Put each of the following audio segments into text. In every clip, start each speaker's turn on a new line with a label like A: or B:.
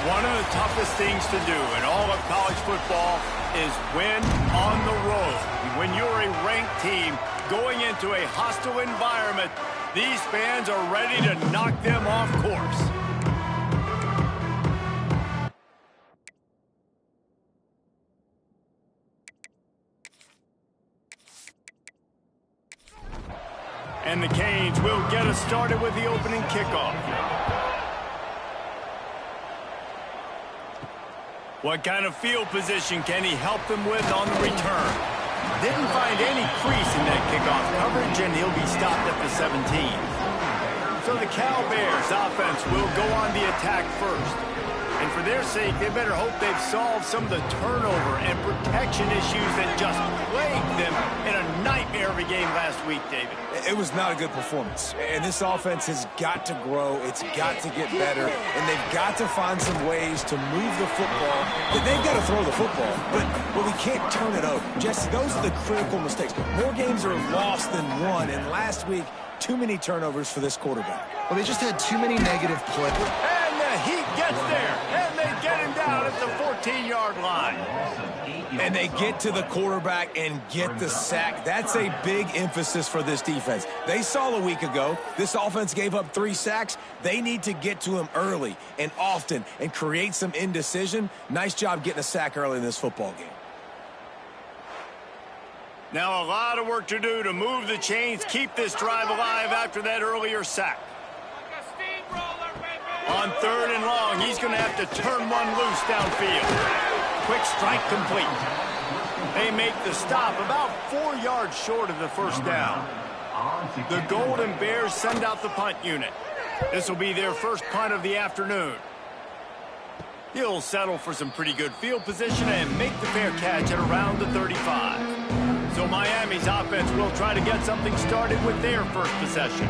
A: One of the toughest things to do in all of college football is win on the road. When you're a ranked team going into a hostile environment, these fans are ready to knock them off course. And the Canes will get us started with the opening kickoff. What kind of field position can he help them with on the return? Didn't find any crease in that kickoff coverage, and he'll be stopped at the 17. So the Cal Bears offense will go on the attack first. And for their sake, they better hope they've solved some of the turnover and protection issues that just plagued them in a nightmare of a game last week, David.
B: It was not a good performance. And this offense has got to grow. It's got to get better. And they've got to find some ways to move the football. They've got to throw the football. But we can't turn it over. Jesse, those are the critical mistakes. More games are lost than won. And last week, too many turnovers for this quarterback.
C: Well, they just had too many negative plays.
A: And the Heat gets there. And they get him down at the 14-yard line.
B: And they get to the quarterback and get the sack. That's a big emphasis for this defense. They saw a week ago, this offense gave up 3 sacks. They need to get to him early and often and create some indecision. Nice job getting a sack early in this football game.
A: Now a lot of work to do to move the chains, keep this drive alive after that earlier sack. On 3rd and long, he's going to have to turn one loose downfield. Quick strike complete. They make the stop about 4 yards short of the first down. The Golden Bears send out the punt unit. This will be their first punt of the afternoon. He'll settle for some pretty good field position and make the fair catch at around the 35. So Miami's offense will try to get something started with their first possession.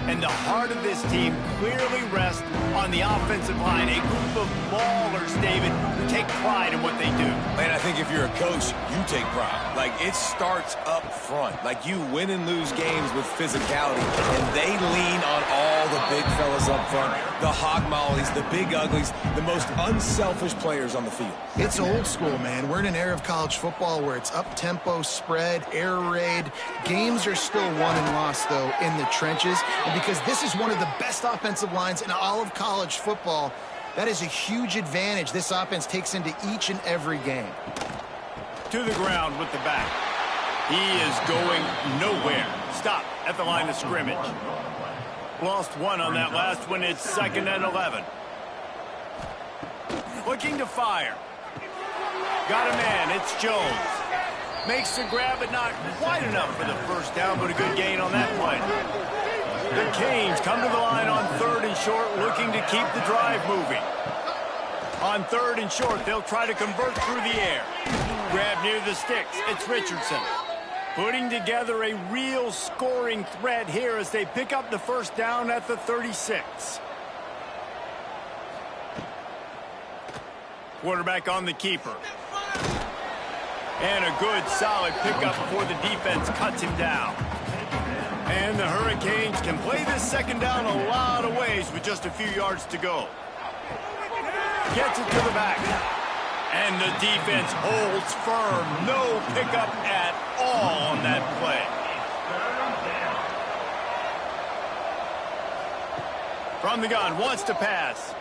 A: And the heart of this team clearly rests on the offensive line. A group of ballers, David, who take pride in what they do.
B: Man, I think if you're a coach, you take pride. Like, it starts up front. Like, you win and lose games with physicality, and they lean on all the big fellas up front, the hog mollies, the big uglies, the most unselfish players on the field.
C: It's old school, man. We're in an era of college football where it's up-tempo, spread, air raid. Games are still won and lost, though, in the trenches. And because this is one of the best offensive lines in all of college football, that is a huge advantage this offense takes into each and every game.
A: To the ground with the back. He is going nowhere. Stop at the line of scrimmage. Lost one on that last one. It's 2nd and 11. Looking to fire. Got a man. It's Jones. Makes the grab, but not quite enough for the first down, but a good gain on that play. The Canes come to the line on 3rd and short, looking to keep the drive moving. On 3rd and short, they'll try to convert through the air. Grab near the sticks. It's Richardson. Putting together a real scoring threat here as they pick up the first down at the 36. Quarterback on the keeper. And a good, solid pickup before the defense cuts him down. And the Hurricanes can play this second down a lot of ways with just a few yards to go. Gets it to the back. And the defense holds firm. No pickup at all on that play. From the gun, wants to pass.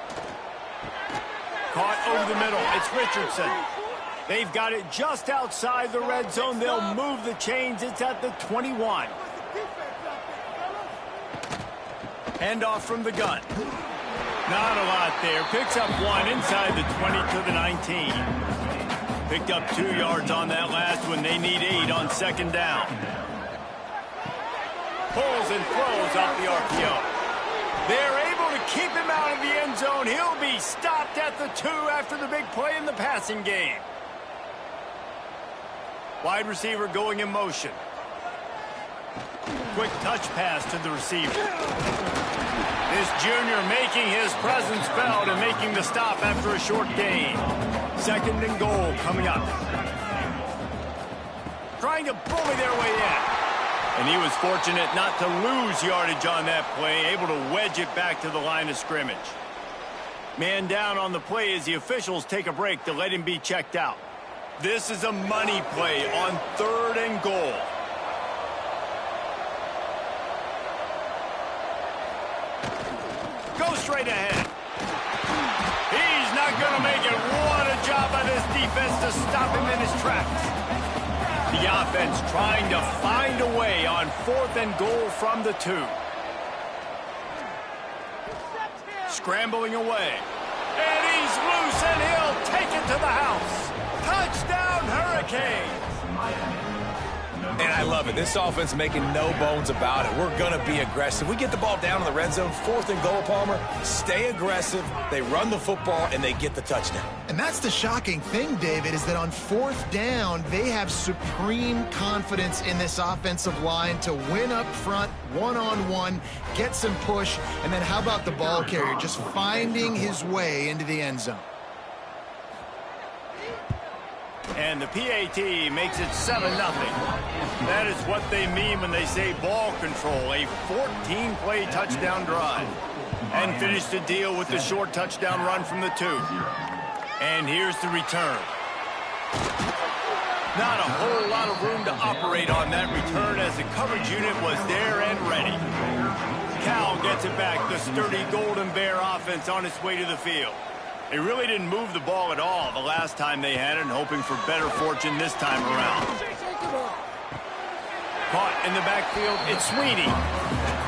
A: Caught over the middle. It's Richardson. They've got it just outside the red zone. They'll move the chains. It's at the 21. Handoff from the gun. Not a lot there. Picks up one inside the 20 to the 19. Picked up 2 yards on that last one. They need 8 on second down. Pulls and throws off the RPO. They're able to keep him out of the end zone. He'll be stopped at the 2 after the big play in the passing game. Wide receiver going in motion. Quick touch pass to the receiver. This junior making his presence felt and making the stop after a short gain. 2nd and goal coming up. Trying to bully their way in. And he was fortunate not to lose yardage on that play, able to wedge it back to the line of scrimmage. Man down on the play as the officials take a break to let him be checked out. This is a money play on 3rd and goal. Go straight ahead. He's not going to make it. What a job by this defense to stop him in his tracks. The offense trying to find a way on 4th and goal from the 2. Scrambling away. And he's loose, and he'll take it to the house. Touchdown, Hurricanes.
B: And I love it. This offense making no bones about it. We're going to be aggressive. We get the ball down in the red zone, 4th and goal, Palmer. Stay aggressive. They run the football, and they get the touchdown.
C: And that's the shocking thing, David, is that on 4th down, they have supreme confidence in this offensive line to win up front, one-on-one, get some push, and then how about the ball carrier just finding his way into the end zone?
A: And the PAT makes it 7-0. That is what they mean when they say ball control, a 14-play touchdown drive. And finish the deal with the short touchdown run from the 2. And here's the return. Not a whole lot of room to operate on that return as the coverage unit was there and ready. Cal gets it back, the sturdy Golden Bear offense on its way to the field. They really didn't move the ball at all the last time they had it, and hoping for better fortune this time around. Caught in the backfield, it's Sweeney.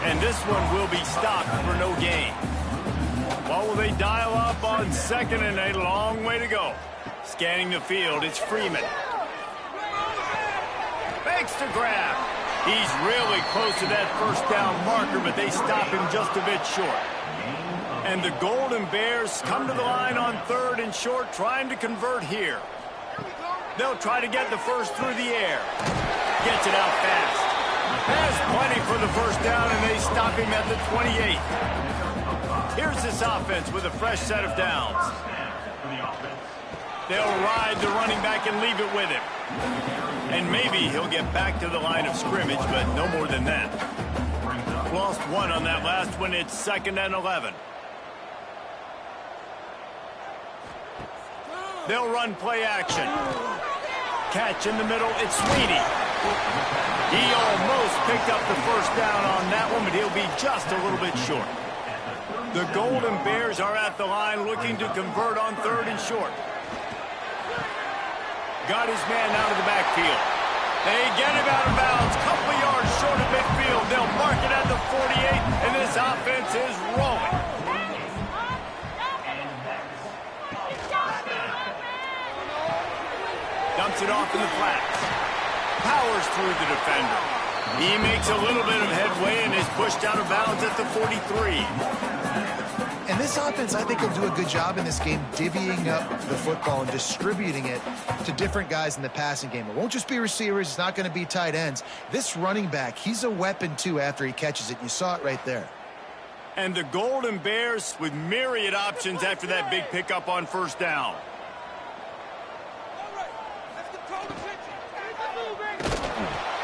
A: And this one will be stopped for no gain. Well, will they dial up on 2nd and a long way to go? Scanning the field, it's Freeman. Fakes to grab. He's really close to that 1st down marker, but they stop him just a bit short. And the Golden Bears come to the line on 3rd and short, trying to convert here. They'll try to get the first through the air. Gets it out fast. Has plenty for the 1st down, and they stop him at the 28. Here's this offense with a fresh set of downs. They'll ride the running back and leave it with him. And maybe he'll get back to the line of scrimmage, but no more than that. Lost 1 on that last one. It's 2nd and 11. They'll run play action. Catch in the middle, it's Sweeney. He almost picked up the 1st down on that one, but he'll be just a little bit short. The Golden Bears are at the line looking to convert on 3rd and short. Got his man out of the backfield. They get him out of bounds, couple of yards short of midfield. They'll mark it at the 48, and this offense is rolling. Dumps it off in the flats. Powers through the defender. He makes a little bit of headway and is pushed out of bounds at the 43.
C: And this offense, I think, will do a good job in this game divvying up the football and distributing it to different guys in the passing game. It won't just be receivers. It's not going to be tight ends. This running back, he's a weapon, too, after he catches it. You saw it right there.
A: And the Golden Bears with myriad options after that big pickup on 1st down.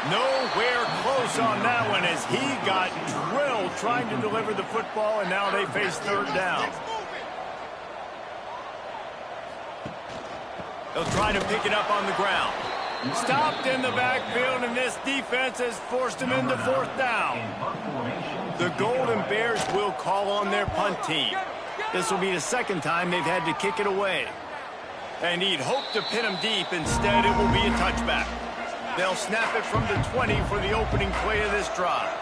A: Nowhere close on that one as he got drilled trying to deliver the football, and now they face 3rd down. They'll try to pick it up on the ground. Stopped in the backfield, and this defense has forced him into 4th down. The Golden Bears will call on their punt team. This will be the 2nd time they've had to kick it away. And he'd hoped to pin him deep. Instead, it will be a touchback. They'll snap it from the 20 for the opening play of this drive.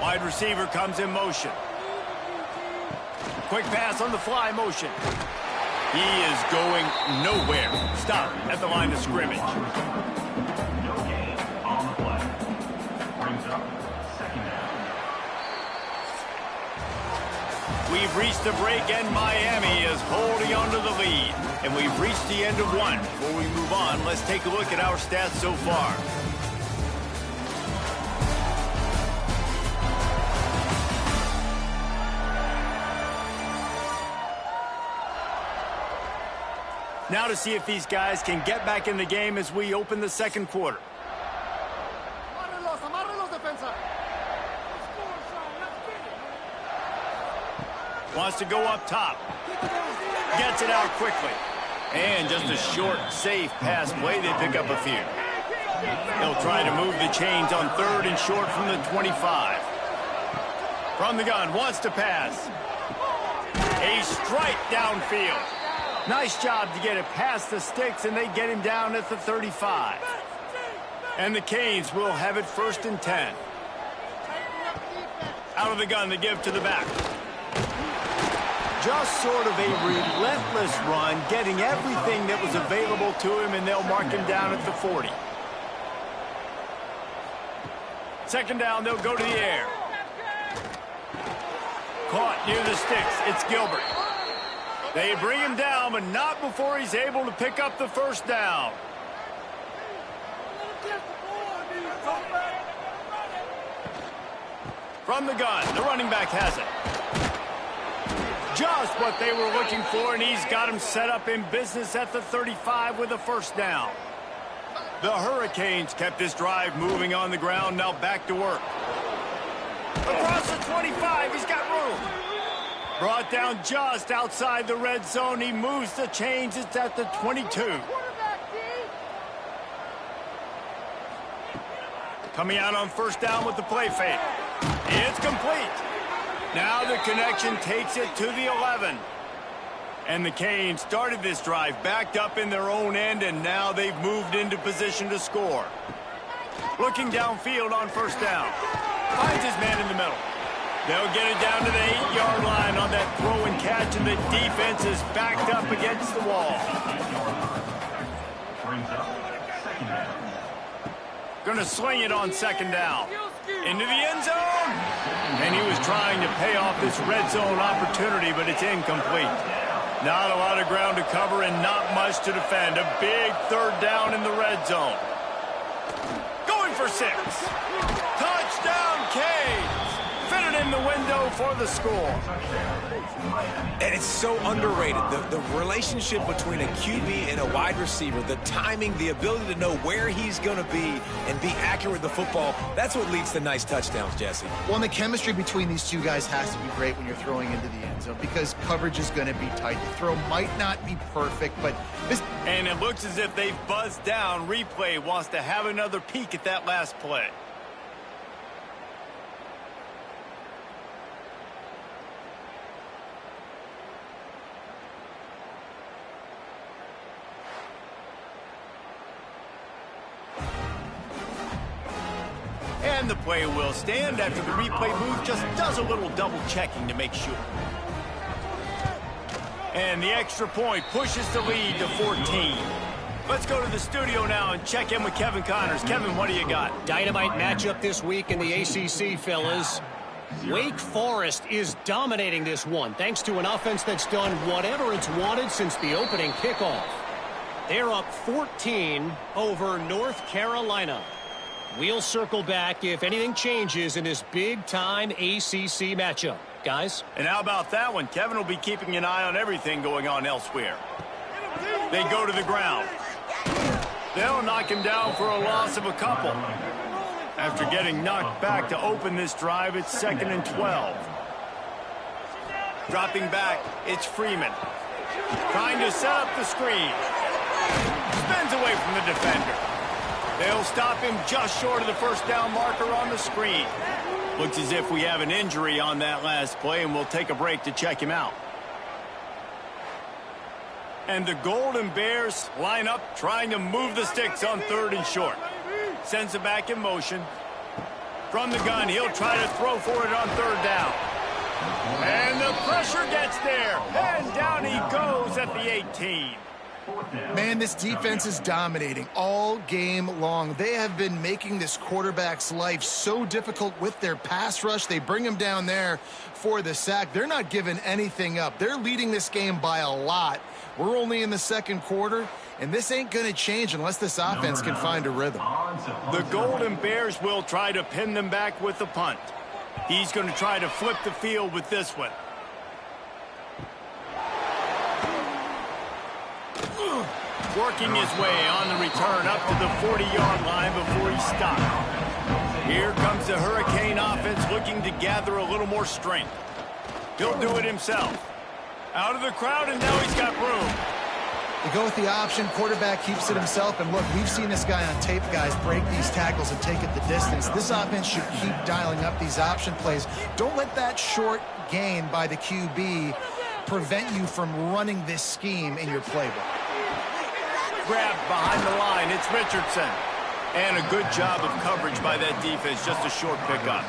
A: Wide receiver comes in motion. Quick pass on the fly motion. He is going nowhere. Stop at the line of scrimmage. We've reached the break, and Miami is holding on to the lead. And we've reached the end of 1. Before we move on, let's take a look at our stats so far. Now to see if these guys can get back in the game as we open the 2nd quarter. Wants to go up top. Gets it out quickly. And just a short, safe pass play. They pick up a few. He'll try to move the chains on 3rd and short from the 25. From the gun, wants to pass. A strike downfield. Nice job to get it past the sticks, and they get him down at the 35. And the Canes will have it 1st and 10. Out of the gun, they give to the back. Just sort of a relentless run, getting everything that was available to him, and they'll mark him down at the 40. 2nd down, they'll go to the air. Caught near the sticks. It's Gilbert. They bring him down, but not before he's able to pick up the 1st down. From the gun, the running back has it. Just what they were looking for, and he's got him set up in business at the 35 with a 1st down. The Hurricanes kept this drive moving on the ground, now back to work. Across the 25, he's got room. Brought down just outside the red zone. He moves the chains. It's at the 22. Coming out on 1st down with the play fake. It's complete. Now the connection takes it to the 11. And the Canes started this drive backed up in their own end, and now they've moved into position to score. Looking downfield on 1st down. Finds his man in the middle. They'll get it down to the 8-yard line on that throw and catch, and the defense is backed up against the wall. Going to sling it on 2nd down. Into the end zone. And he was trying to pay off this red zone opportunity, but it's incomplete. Not a lot of ground to cover and not much to defend. A big 3rd down in the red zone. Going for 6. Touchdown, Canes. Fitted in the window for the score.
B: And it's so underrated. The relationship between a QB and a wide receiver, the timing, the ability to know where he's going to be and be accurate with the football, that's what leads to nice touchdowns, Jesse.
C: Well, and the chemistry between these two guys has to be great when you're throwing into the end zone because coverage is going to be tight. The throw might not be perfect, but this...
A: And it looks as if they've buzzed down. Replay wants to have another peek at that last play. And the play will stand after the replay booth just does a little double checking to make sure. And the extra point pushes the lead to 14. Let's go to the studio now and check in with Kevin Connors. Kevin, what do you got?
D: Dynamite matchup this week in the ACC, fellas. Wake Forest is dominating this one thanks to an offense that's done whatever it's wanted since the opening kickoff. They're up 14 over North Carolina. We'll circle back if anything changes in this big-time ACC matchup. Guys?
A: And how about that one? Kevin will be keeping an eye on everything going on elsewhere. They go to the ground. They'll knock him down for a loss of a couple. After getting knocked back to open this drive, it's 2nd and 12. Dropping back, it's Freeman. Trying to set up the screen. Spins away from the defender. They'll stop him just short of the 1st down marker on the screen. Looks as if we have an injury on that last play, and we'll take a break to check him out. And the Golden Bears line up trying to move the sticks on 3rd and short. Sends it back in motion. From the gun, he'll try to throw for it on 3rd down. And the pressure gets there. And down he goes at the 18.
C: Man, this defense is dominating all game long. They have been making this quarterback's life so difficult with their pass rush. They bring him down there for the sack. They're not giving anything up. They're leading this game by a lot. We're only in the 2nd quarter, and this ain't going to change unless this offense can find a rhythm.
A: The Golden Bears will try to pin them back with the punt. He's going to try to flip the field with this one. Working his way on the return up to the 40-yard line before he stopped. Here comes the Hurricane offense looking to gather a little more strength. He'll do it himself. Out of the crowd, and now he's got room.
C: They go with the option. Quarterback keeps it himself. And look, we've seen this guy on tape, guys, break these tackles and take it the distance. This offense should keep dialing up these option plays. Don't let that short gain by the QB prevent you from running this scheme in your playbook.
A: Grabbed behind the line. It's Richardson. And a good job of coverage by that defense. Just a short pickup.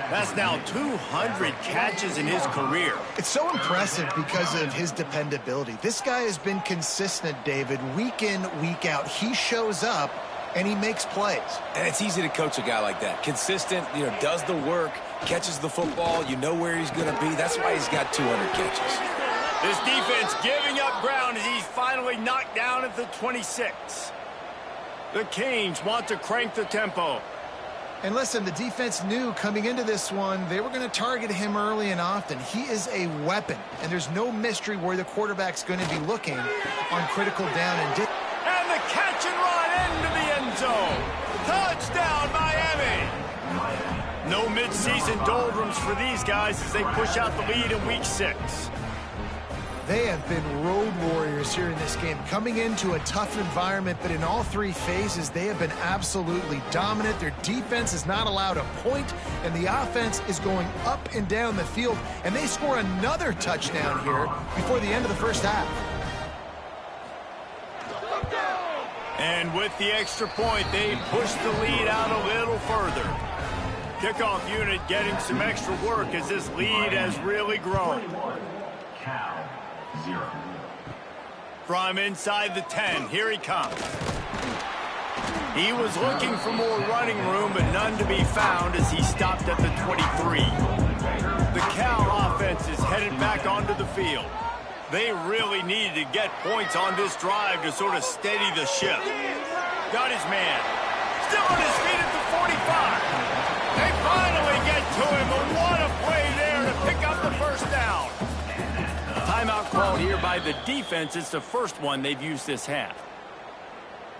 A: That's now 200 catches in his career.
C: It's so impressive because of his dependability. This guy has been consistent, David, week in, week out. He shows up, and he makes plays.
B: And it's easy to coach a guy like that. Consistent, does the work, catches the football. You know where he's going to be. That's why he's got 200 catches.
A: This defense giving up ground as he's finally knocked down at the 26. The Canes want to crank the tempo.
C: And listen, the defense knew coming into this one, they were going to target him early and often. He is a weapon, and there's no mystery where the quarterback's going to be looking on critical down and
A: And the catch and run into the end zone. Touchdown, Miami. No midseason doldrums for these guys as they push out the lead in Week 6.
C: They have been road warriors here in this game, coming into a tough environment, but in all three phases, they have been absolutely dominant. Their defense is not allowed a point, and the offense is going up and down the field, and they score another touchdown here before the end of the first half.
A: And with the extra point, they push the lead out a little further. Kickoff unit getting some extra work as this lead has really grown. From inside the 10, here he comes. He was looking for more running room, but none to be found as he stopped at the 23. The Cal offense is headed back onto the field. They really needed to get points on this drive to sort of steady the ship. Got his man. Still on his feet at the 45. They finally get to him, but what a play there to pick up the first down. Timeout called here by the defense. It's the first one they've used this half.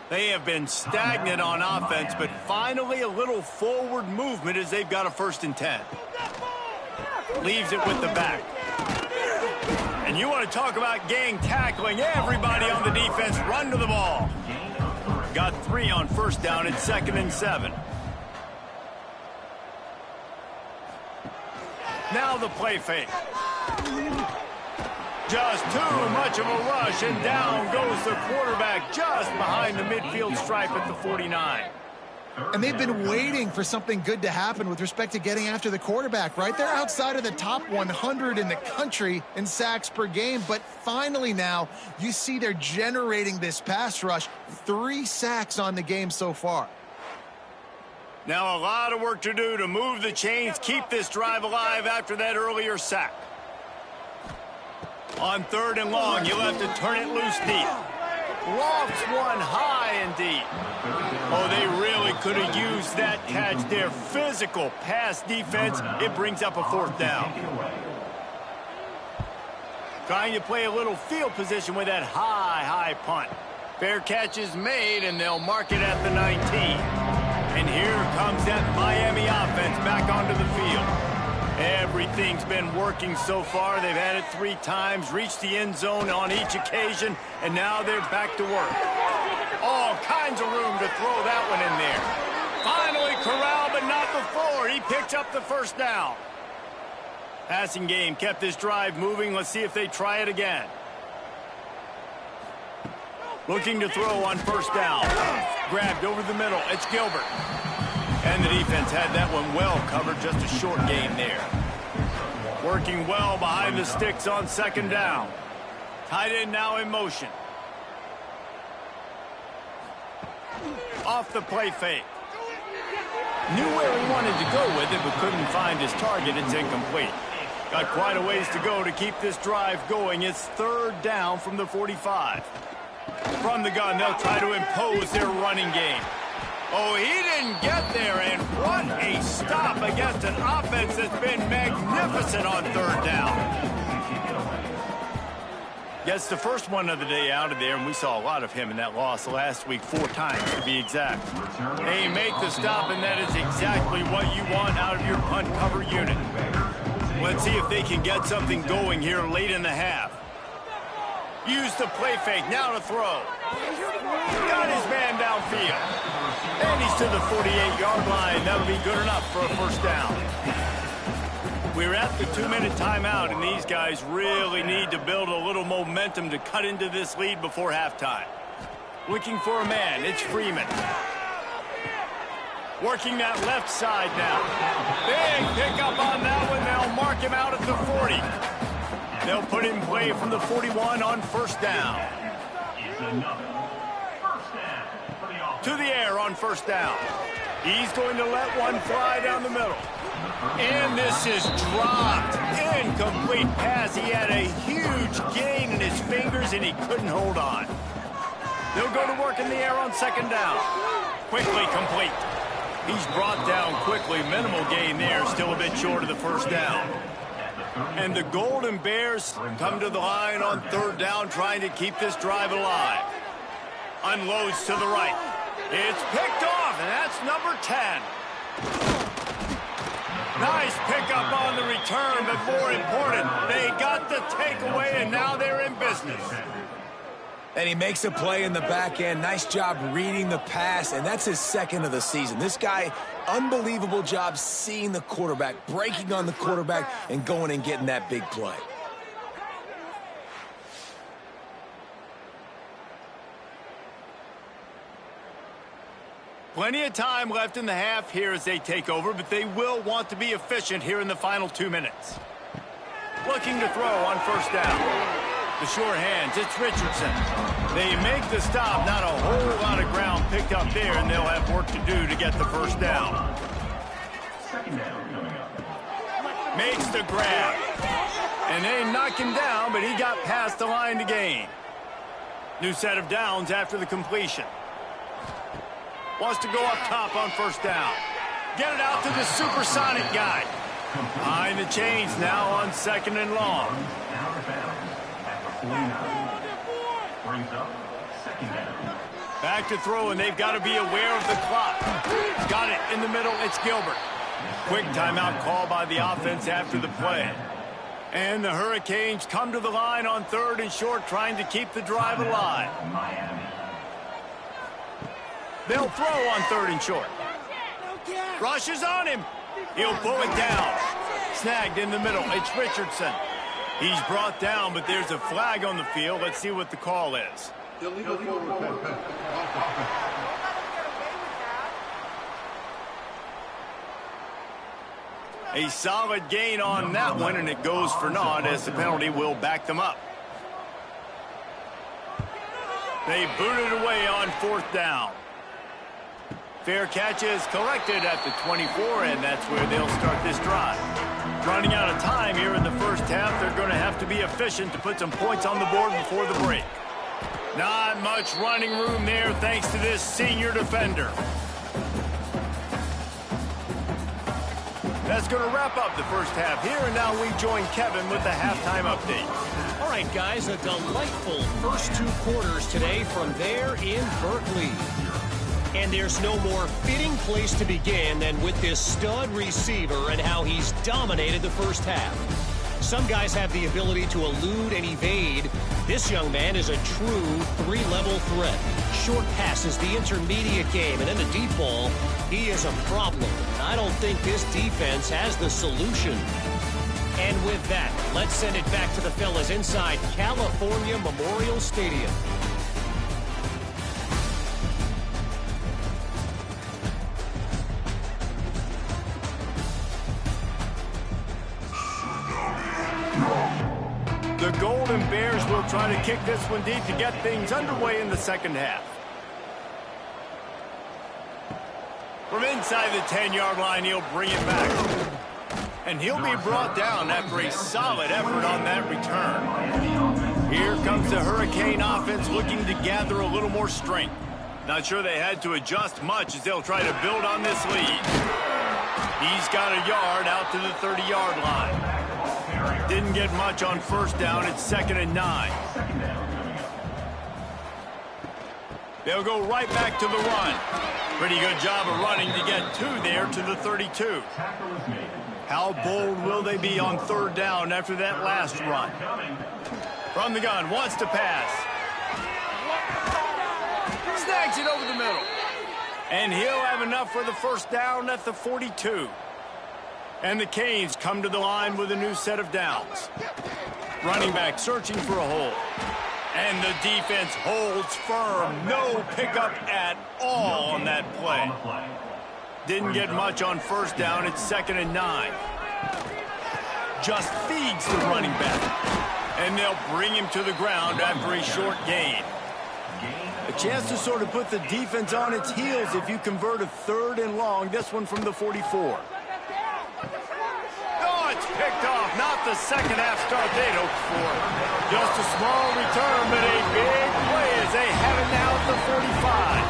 A: They have been stagnant on offense, but finally a little forward movement as they've got a 1st and 10. Leaves it with the back. And you want to talk about gang tackling. Everybody on the defense run to the ball. Got 3 on 1st down at 2nd and 7. Now the play fake. Just too much of a rush, and down goes the quarterback just behind the midfield stripe at the 49.
C: And they've been waiting for something good to happen with respect to getting after the quarterback, right? They're outside of the top 100 in the country in sacks per game, but finally now you see they're generating this pass rush. 3 sacks on the game so far.
A: Now a lot of work to do to move the chains, keep this drive alive after that earlier sack. On 3rd and long, you'll have to turn it loose deep. Lofts one high and deep. Oh, they really could have used that catch there. Physical pass defense. It brings up a 4th down. Trying to play a little field position with that high punt. Fair catch is made, and they'll mark it at the 19. And here comes that Miami offense back onto the field. Everything's been working so far. They've had it 3 times, reached the end zone on each occasion, and now they're back to work. All kinds of room to throw that one in there. Finally corralled, but not before. He picks up the 1st down. Passing game kept this drive moving. Let's see if they try it again. Looking to throw on 1st down. Grabbed over the middle. It's Gilbert. And the defense had that one well covered. Just a short gain there. Working well behind the sticks on 2nd down. Tight end now in motion. Off the play fake. Knew where he wanted to go with it, but couldn't find his target. It's incomplete. Got quite a ways to go to keep this drive going. It's 3rd down from the 45. From the gun, they'll try to impose their running game. Oh, he didn't get there, and what a stop against an offense that's been magnificent on 3rd down. Gets the first one of the day out of there, and we saw a lot of him in that loss last week, 4 times to be exact. They make the stop, and that is exactly what you want out of your punt cover unit. Let's see if they can get something going here late in the half. Use the play fake, now to throw. Got his man downfield. And he's to the 48-yard line. That'll be good enough for a first down. We're at the 2-minute timeout, and these guys really need to build a little momentum to cut into this lead before halftime. Looking for a man, it's Freeman. Working that left side now. Big pickup on that one. They'll mark him out at the 40. They'll put in play from the 41 on first down. To the air on first down. He's going to let one fly down the middle. And this is dropped. Incomplete pass. He had a huge gain in his fingers, and he couldn't hold on. They'll go to work in the air on second down. Quickly complete. He's brought down quickly. Minimal gain there. Still a bit short of the first down. And the Golden Bears come to the line on third down, trying to keep this drive alive. Unloads to the right. It's picked off, and that's number 10. Nice pickup on the return, but more important, they got the takeaway, and now they're in business.
B: And he makes a play in the back end. Nice job reading the pass, and that's his second of the season. This guy, unbelievable job seeing the quarterback, breaking on the quarterback, and going and getting that big play.
A: Plenty of time left in the half here as they take over, but they will want to be efficient here in the final 2 minutes. Looking to throw on first down. The short hands, it's Richardson. They make the stop, not a whole lot of ground picked up there, and they'll have work to do to get the first down. Makes the grab. And they knock him down, but he got past the line to gain. New set of downs after the completion. Wants to go up top on first down. Get it out to the supersonic guy. Behind the chains now on second and long. Back to throw, and they've got to be aware of the clock. Got it in the middle. It's Gilbert. Quick timeout call by the offense after the play. And the Hurricanes come to the line on third and short, trying to keep the drive alive. They'll throw on third and short. Rushes on him. He'll pull it down. Snagged in the middle. It's Richardson. He's brought down, but there's a flag on the field. Let's see what the call is. A solid gain on that one, and it goes for naught as the penalty will back them up. They boot it away on fourth down. Fair catch is collected at the 24, and that's where they'll start this drive. Running out of time here in the first half, they're going to have to be efficient to put some points on the board before the break. Not much running room there thanks to this senior defender. That's going to wrap up the first half here, and now we join Kevin with the halftime update.
D: All right, guys, a delightful first 2 quarters today from there in Berkeley. And there's no more fitting place to begin than with this stud receiver and how he's dominated the first half. Some guys have the ability to elude and evade. This young man is a true 3-level threat. Short passes, the intermediate game, and then the deep ball, he is a problem. I don't think this defense has the solution. And with that, let's send it back to the fellas inside California Memorial Stadium.
A: The Golden Bears will try to kick this one deep to get things underway in the second half. From inside the 10-yard line, he'll bring it back. And he'll be brought down after a solid effort on that return. Here comes the Hurricane offense looking to gather a little more strength. Not sure they had to adjust much as they'll try to build on this lead. He's got a yard out to the 30-yard line. Didn't get much on first down. It's 2nd and 9. They'll go right back to the run. Pretty good job of running to get two there to the 32. How bold will they be on third down after that last run? From the gun, wants to pass. Snags it over the middle. And he'll have enough for the first down at the 42. And the Canes come to the line with a new set of downs. Running back searching for a hole. And the defense holds firm. No pickup at all on that play. Didn't get much on first down. It's 2nd and 9. Just feeds the running back. And they'll bring him to the ground after a short gain. A chance to sort of put the defense on its heels if you convert a 3rd and long. This one from the 44. Oh, it's picked off. Not the second half start they'd hoped for. Just a small return, but a big play as they have it now at the 45.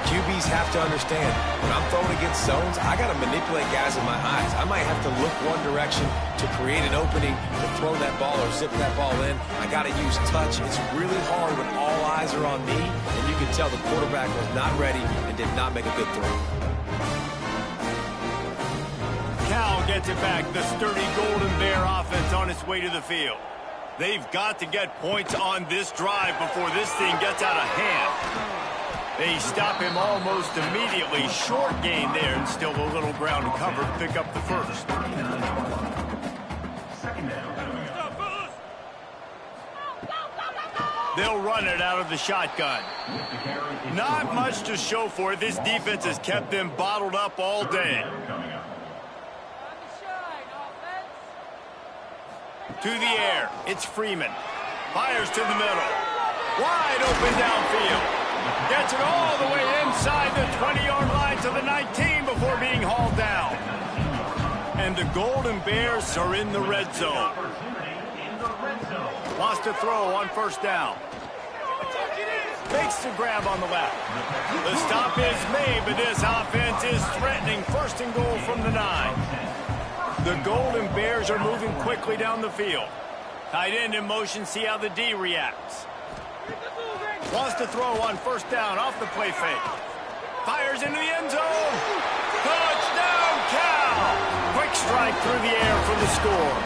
B: QBs have to understand, when I'm throwing against zones, I got to manipulate guys with my eyes. I might have to look one direction to create an opening to throw that ball or zip that ball in. I got to use touch. It's really hard when all eyes are on me, and you can tell the quarterback was not ready and did not make a good throw.
A: Cal gets it back. The sturdy Golden Bear offense on its way to the field. They've got to get points on this drive before this thing gets out of hand. They stop him almost immediately. Short gain there and still a little ground to cover to pick up the first. They'll run it out of the shotgun. Not much to show for it. This defense has kept them bottled up all day. To the air. It's Freeman. Fires to the middle. Wide open downfield. Gets it all the way inside the 20-yard line to the 19 before being hauled down. And the Golden Bears are in the red zone. Wants to throw on first down. Makes the grab on the left. The stop is made, but this offense is threatening. 1st and goal from the 9. The Golden Bears are moving quickly down the field. Tight end in motion, see how the D reacts. Wants to throw on first down off the play fake. Fires into the end zone. Touchdown, Cal! Quick strike through the air for the score.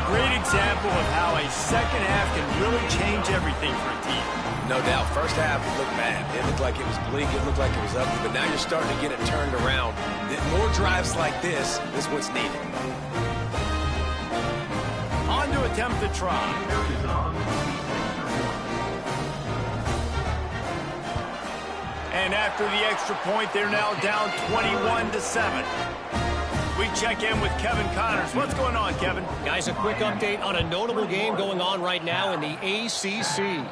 A: Great example of how a second half can really change everything for a team.
B: No doubt. First half, it looked bad. It looked like it was bleak. It looked like it was ugly. But now you're starting to get it turned around. More drives like this is what's needed.
A: On to attempt the try. And after the extra point, they're now down 21-7. We check in with Kevin Connors. What's going on, Kevin?
D: Guys, a quick update on a notable game going on right now in the ACC.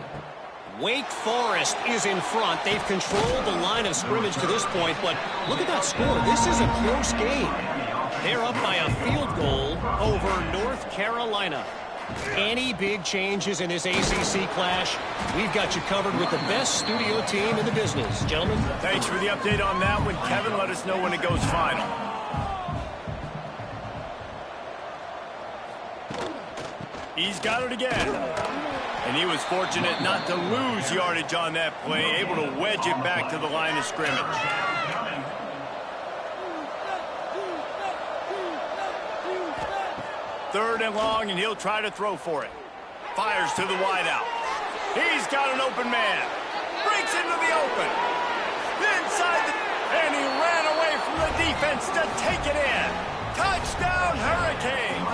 D: Wake Forest is in front. They've controlled the line of scrimmage to this point, but look at that score. This is a close game. They're up by a field goal over North Carolina. Any big changes in this ACC clash, we've got you covered with the best studio team in the business. Gentlemen.
A: Thanks for the update on that one, Kevin. Let us know when it goes final. He's got it again. And he was fortunate not to lose yardage on that play, able to wedge it back to the line of scrimmage. Third and long, and he'll try to throw for it. Fires to the wideout. He's got an open man. Breaks into the open. Inside the... And he ran away from the defense to take it in. Touchdown, Hurricanes!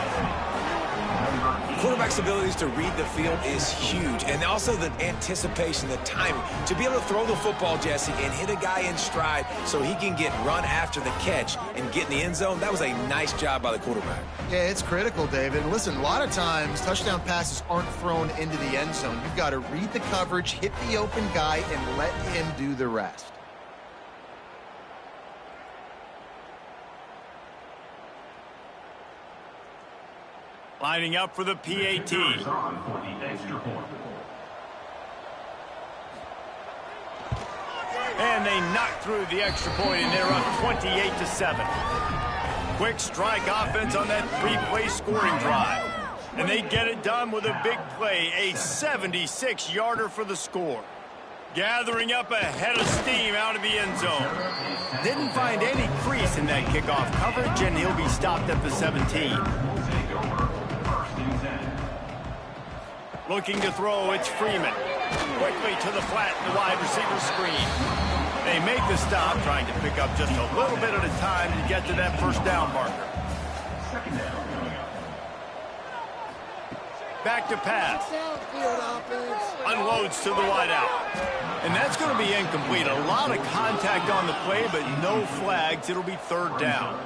B: Quarterback's abilities to read the field is huge, and also the anticipation, the timing. To be able to throw the football, Jesse, and hit a guy in stride so he can get run after the catch and get in the end zone, that was a nice job by the quarterback.
C: Yeah, it's critical, David. And listen, a lot of times touchdown passes aren't thrown into the end zone. You've got to read the coverage, hit the open guy, and let him do the rest.
A: Lining up for the PAT. And they knock through the extra point, and they're up 28-7. Quick strike offense on that three-play scoring drive. And they get it done with a big play, a 76-yarder for the score. Gathering up a head of steam out of the end zone. Didn't find any crease in that kickoff coverage, and he'll be stopped at the 17. Looking to throw, it's Freeman. Quickly to the flat in the wide receiver screen. They make the stop, trying to pick up just a little bit at a time to get to that first down marker. Back to pass. Unloads to the wideout. And that's going to be incomplete. A lot of contact on the play, but no flags. It'll be third down.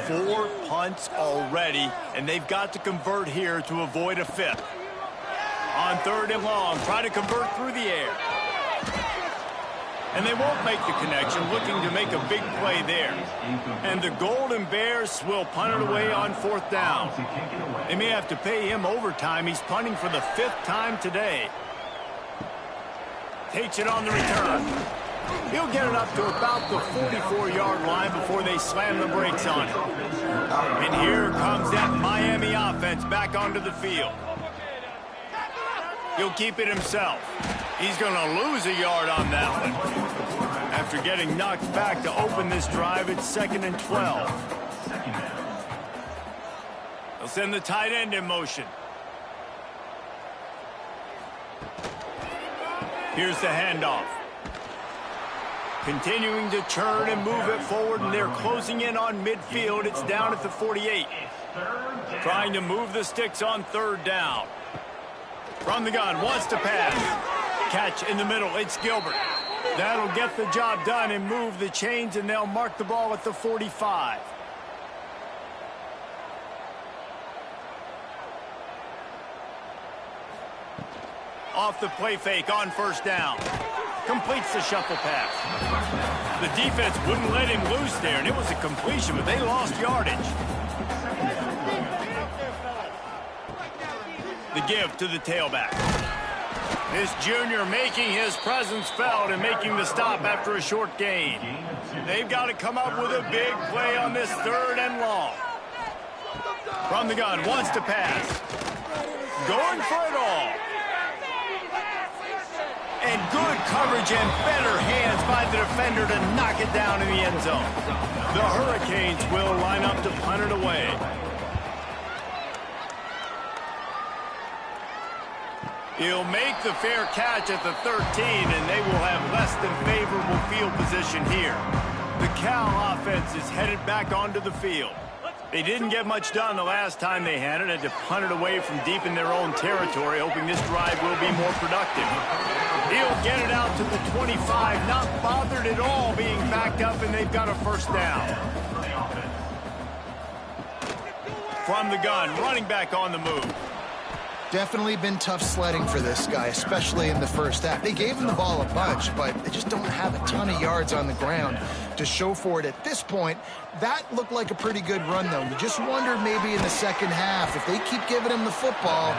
A: 4 punts already, and they've got to convert here to avoid a fifth. On third and long, try to convert through the air. And they won't make the connection, looking to make a big play there. And the Golden Bears will punt it away on fourth down. They may have to pay him overtime. He's punting for the 5th time today. Takes it on the return. He'll get it up to about the 44-yard line before they slam the brakes on it. And here comes that Miami offense back onto the field. He'll keep it himself. He's going to lose a yard on that one. After getting knocked back to open this drive, it's 2nd and 12. They'll send the tight end in motion. Here's the handoff. Continuing to churn and move it forward, and they're closing in on midfield. It's down at the 48. Trying to move the sticks on third down. From the gun, wants to pass. Catch in the middle, it's Gilbert. That'll get the job done and move the chains, and they'll mark the ball at the 45. Off the play fake on first down. Completes the shuffle pass. The defense wouldn't let him loose there, and it was a completion, but they lost yardage. The give to the tailback. This junior making his presence felt and making the stop after a short gain. They've got to come up with a big play on this 3rd and long. From the gun, wants to pass. Going for it all. And good coverage and better hands by the defender to knock it down in the end zone. The Hurricanes will line up to punt it away. He'll make the fair catch at the 13, and they will have less than favorable field position here. The Cal offense is headed back onto the field. They didn't get much done the last time they had it. Had to punt it away from deep in their own territory, hoping this drive will be more productive. He'll get it out to the 25, not bothered at all being backed up, and they've got a first down. From the gun, running back on the move.
C: Definitely been tough sledding for this guy, especially in the first half. They gave him the ball a bunch, but they just don't have a ton of yards on the ground to show for it at this point. That looked like a pretty good run, though. You just wonder maybe in the second half, if they keep giving him the football,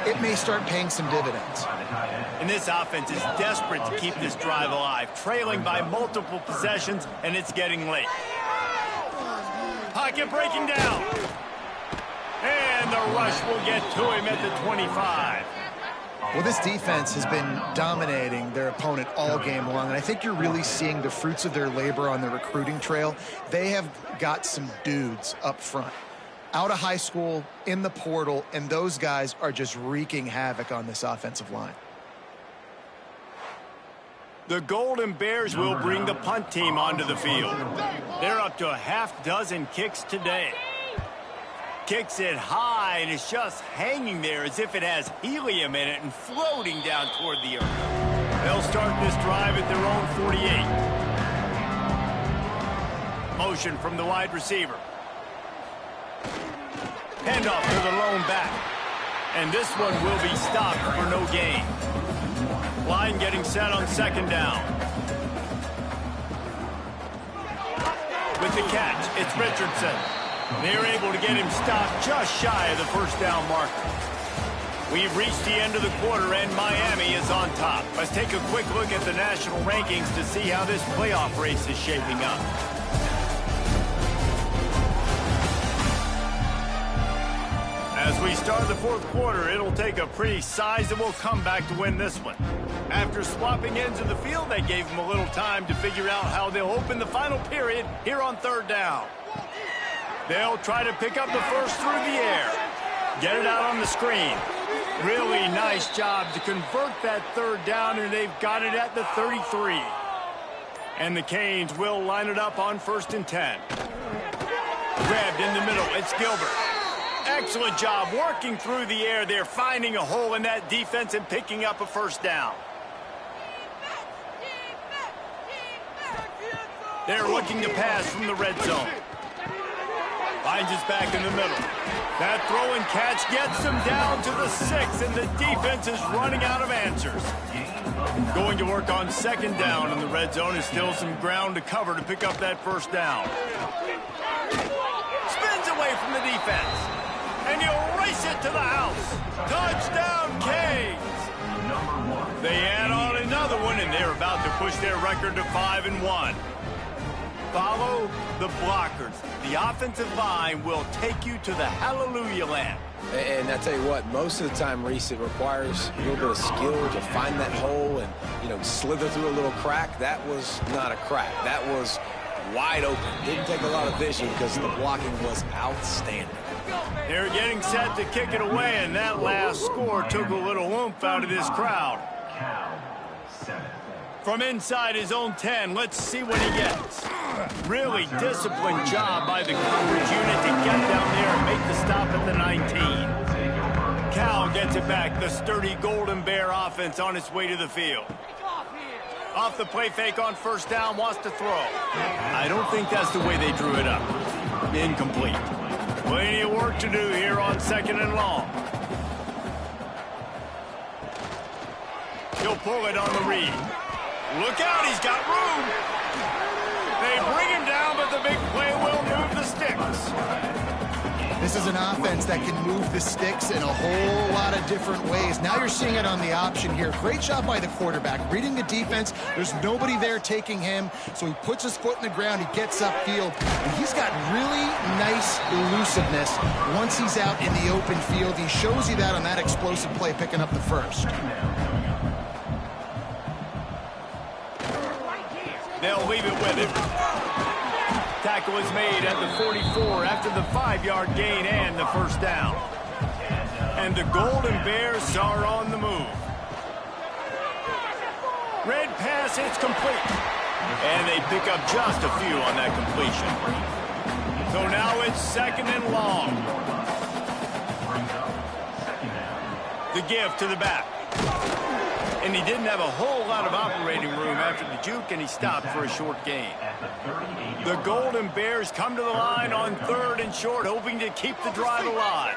C: it may start paying some dividends.
A: And this offense is desperate to keep this drive alive, trailing by multiple possessions, and it's getting late. Pocket breaking down. And the rush will get to him at the 25.
C: Well, this defense has been dominating their opponent all game long, and I think you're really seeing the fruits of their labor on the recruiting trail. They have got some dudes up front, out of high school, in the portal, and those guys are just wreaking havoc on this offensive line.
A: The Golden Bears will bring the punt team onto the field. They're up to a half dozen kicks today. Kicks it high, and it's just hanging there as if it has helium in it and floating down toward the earth. They'll start this drive at their own 48. Motion from the wide receiver. Handoff to the lone back. And this one will be stopped for no gain. Line getting set on second down. With the catch, it's Richardson. They're able to get him stopped just shy of the first down marker. We've reached the end of the quarter, and Miami is on top. Let's take a quick look at the national rankings to see how this playoff race is shaping up. As we start the fourth quarter, it'll take a pretty sizable comeback to win this one. After swapping ends of the field, they gave them a little time to figure out how they'll open the final period here on third down. They'll try to pick up the first through the air. Get it out on the screen. Really nice job to convert that third down, and they've got it at the 33. And the Canes will line it up on 1st and 10. Grabbed in the middle. It's Gilbert. Excellent job working through the air. They're finding a hole in that defense and picking up a first down. They're looking to pass from the red zone. Finds his back in the middle. That throw and catch gets them down to the 6, and the defense is running out of answers. Going to work on 2nd down in the red zone. Is still some ground to cover to pick up that first down. Spins away from the defense. And he'll race it to the house. Touchdown, Canes. They add on another one, and they're about to push their record to 5-1. Follow the blockers. The offensive line will take you to the hallelujah land.
B: And I tell you what, most of the time, Reese, it requires a little bit of skill to find that hole and, slither through a little crack. That was not a crack. That was wide open. Didn't take a lot of vision because the blocking was outstanding.
A: They're getting set to kick it away, and that last score took a little oomph out of this crowd. From inside his own 10, let's see what he gets. Really disciplined job by the coverage unit to get down there and make the stop at the 19. Cal gets it back. The sturdy Golden Bear offense on its way to the field. Off the play fake on 1st down, wants to throw. I don't think that's the way they drew it up. Incomplete. Plenty of work to do here on 2nd and long. He'll pull it on the read. Look out, he's got room. They bring him down, but the big play will move the sticks.
C: This is an offense that can move the sticks in a whole lot of different ways. Now you're seeing it on the option here. Great job by the quarterback. Reading the defense, there's nobody there taking him, so he puts his foot in the ground, he gets upfield, and he's got really nice elusiveness once he's out in the open field. He shows you that on that explosive play, picking up the first.
A: They'll leave it with him. Tackle is made at the 44 after the 5-yard gain and the first down. And the Golden Bears are on the move. Red pass, it's complete. And they pick up just a few on that completion. So now it's 2nd and long. The give to the back. And he didn't have a whole lot of operating room after the juke, and he stopped for a short gain. The Golden Bears come to the line on 3rd and short, hoping to keep the drive alive.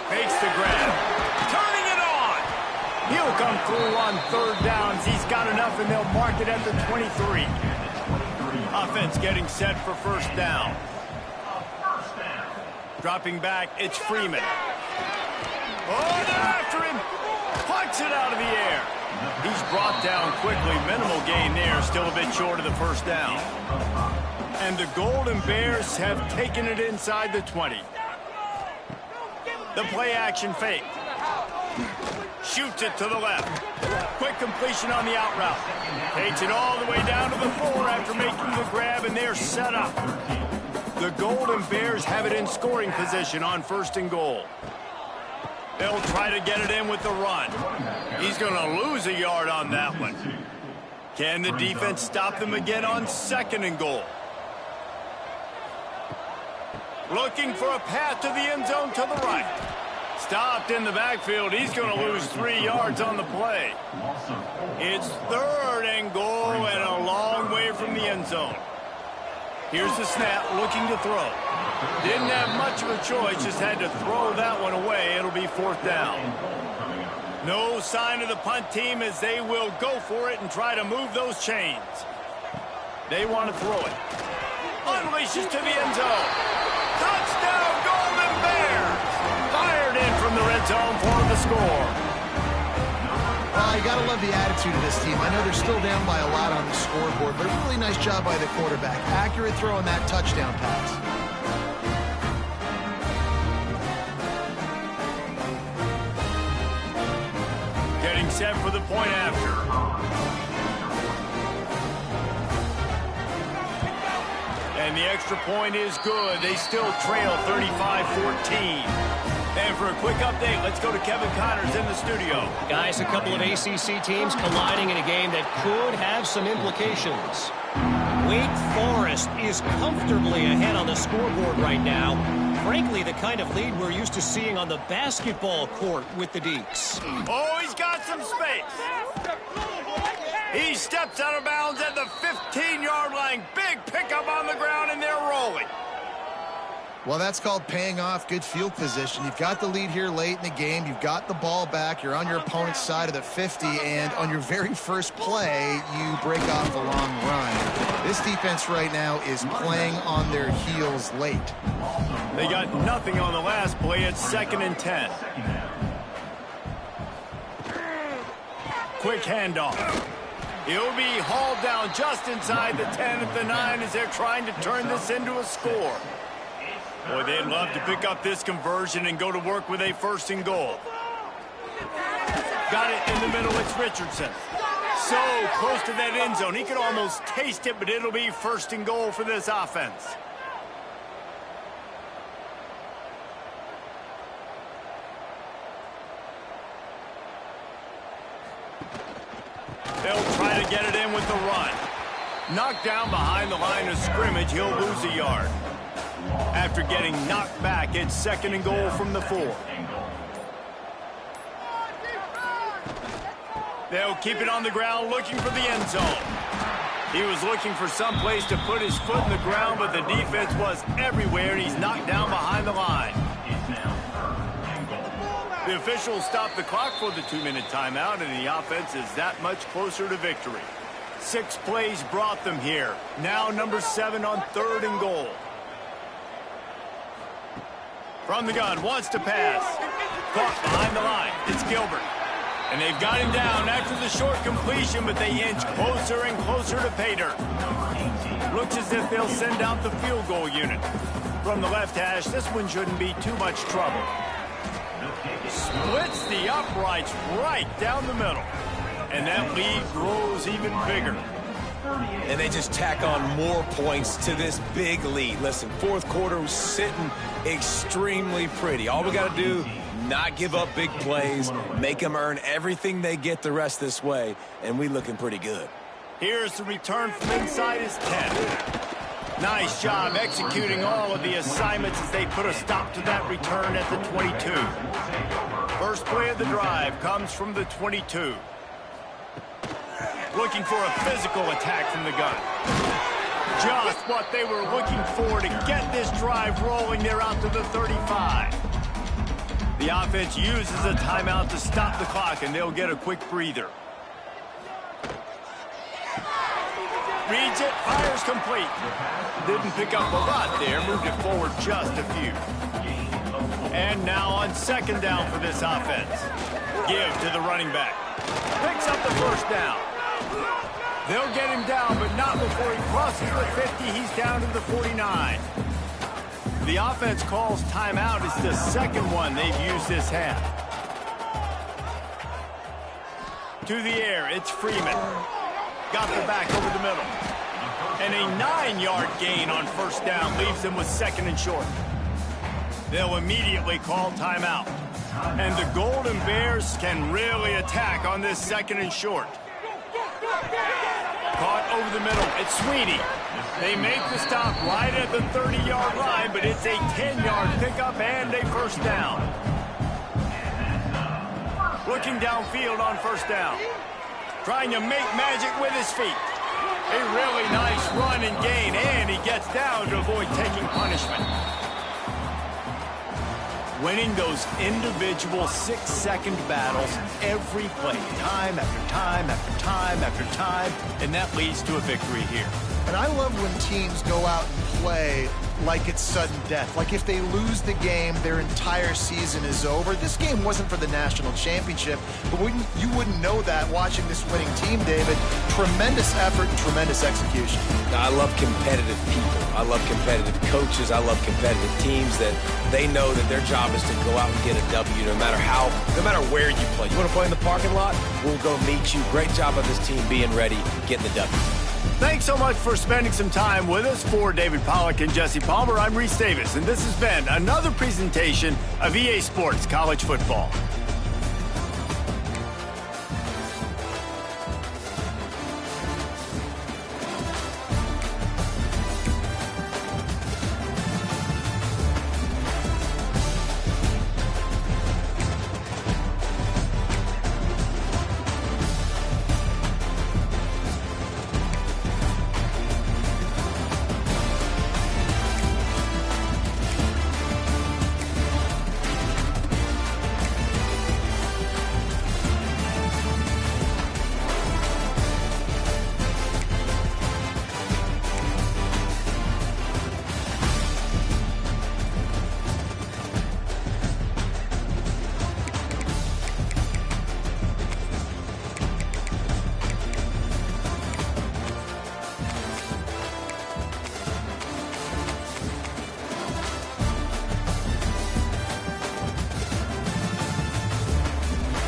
A: Fakes the grab. Turning it on. He'll come through on 3rd downs. He's got enough, and they'll mark it at the 23. Offense getting set for 1st down. Dropping back, it's Freeman. Oh, they're after him. Plucks it out of the air. He's brought down quickly. Minimal gain there. Still a bit short of the 1st down. And the Golden Bears have taken it inside the 20. The play action fake. Shoots it to the left. Quick completion on the out route. Takes it all the way down to the 4 after making the grab, and they're set up. The Golden Bears have it in scoring position on 1st and goal. They'll try to get it in with the run. He's going to lose a yard on that one. Can the defense stop them again on 2nd and goal? Looking for a path to the end zone to the right. Stopped in the backfield. He's going to lose 3 yards on the play. It's 3rd and goal and a long way from the end zone. Here's the snap, looking to throw. Didn't have much of a choice, just had to throw that one away. It'll be 4th down. No sign of the punt team as they will go for it and try to move those chains. They want to throw it. Unleashes to the end zone. Touchdown, Golden Bears! Fired in from the red zone for the score.
C: Well, you got to love the attitude of this team. I know they're still down by a lot on the scoreboard, but a really nice job by the quarterback. Accurate throw on that touchdown pass.
A: Getting set for the point after. And the extra point is good. They still trail 35-14. And for a quick update, let's go to Kevin Connors in the studio.
D: Guys, a couple of ACC teams colliding in a game that could have some implications. Wake Forest is comfortably ahead on the scoreboard right now. Frankly, the kind of lead we're used to seeing on the basketball court with the Deacs.
A: Oh, he's got some space. He steps out of bounds at the 15-yard line. Big pickup on the ground, and they're rolling.
C: Well, that's called paying off good field position. You've got the lead here late in the game. You've got the ball back. You're on your opponent's side of the 50, and on your very first play, you break off a long run. This defense right now is playing on their heels late.
A: They got nothing on the last play. It's 2nd and 10. Quick handoff. He'll be hauled down just inside the 10 at the 9 as they're trying to turn this into a score. Boy, they'd love to pick up this conversion and go to work with a 1st and goal. Got it in the middle. It's Richardson. So close to that end zone. He could almost taste it, but it'll be 1st and goal for this offense. They'll try to get it in with the run. Knocked down behind the line of scrimmage, he'll lose a yard. After getting knocked back, it's 2nd and goal from the 4. They'll keep it on the ground, looking for the end zone. He was looking for some place to put his foot in the ground, but the defense was everywhere, and he's knocked down behind the line. The officials stopped the clock for the 2-minute timeout, and the offense is that much closer to victory. 6 plays brought them here. Now number 7 on 3rd and goal. From the gun, wants to pass. Caught behind the line. It's Gilbert. And they've got him down after the short completion, but they inch closer and closer to pay dirt. Looks as if they'll send out the field goal unit. From the left hash, this one shouldn't be too much trouble. Splits the uprights right down the middle. And that lead grows even bigger.
B: And they just tack on more points to this big lead. Listen, 4th quarter was sitting extremely pretty. All we got to do, not give up big plays, make them earn everything they get the rest this way, and we looking pretty good.
A: Here's the return from inside his 10. Nice job executing all of the assignments as they put a stop to that return at the 22. First play of the drive comes from the 22. Looking for a physical attack from the gun. Just what they were looking for to get this drive rolling. They're out to the 35. The offense uses a timeout to stop the clock, and they'll get a quick breather. Reads it, fires complete. Didn't pick up a lot there, moved it forward just a few. And now on 2nd down for this offense. Give to the running back. Picks up the 1st down. They'll get him down, but not before he crosses the 50. He's down to the 49. The offense calls timeout. It's the 2nd one they've used this half. To the air, it's Freeman. Got the back over the middle. And a 9-yard gain on 1st down leaves them with 2nd and short. They'll immediately call timeout. And the Golden Bears can really attack on this 2nd and short. Caught over the middle. It's Sweeney. They make the stop right at the 30-yard line, but it's a 10-yard pickup and a 1st down. Looking downfield on 1st down. Trying to make magic with his feet. A really nice run and gain, and he gets down to avoid taking punishment. Winning those individual 6-second battles every play, time after time after time after time, and that leads to a victory here.
C: And I love when teams go out and play like it's sudden death. Like if they lose the game, their entire season is over. This game wasn't for the national championship, but you wouldn't know that watching this winning team, David. Tremendous effort and tremendous execution.
B: Now, I love competitive people. I love competitive coaches. I love competitive teams that they know that their job is to go out and get a W no matter where you play. You want to play in the parking lot? We'll go meet you. Great job of this team being ready, getting the W.
A: Thanks so much for spending some time with us. For David Pollack and Jesse Palmer, I'm Reese Davis, and this has been another presentation of EA Sports College Football.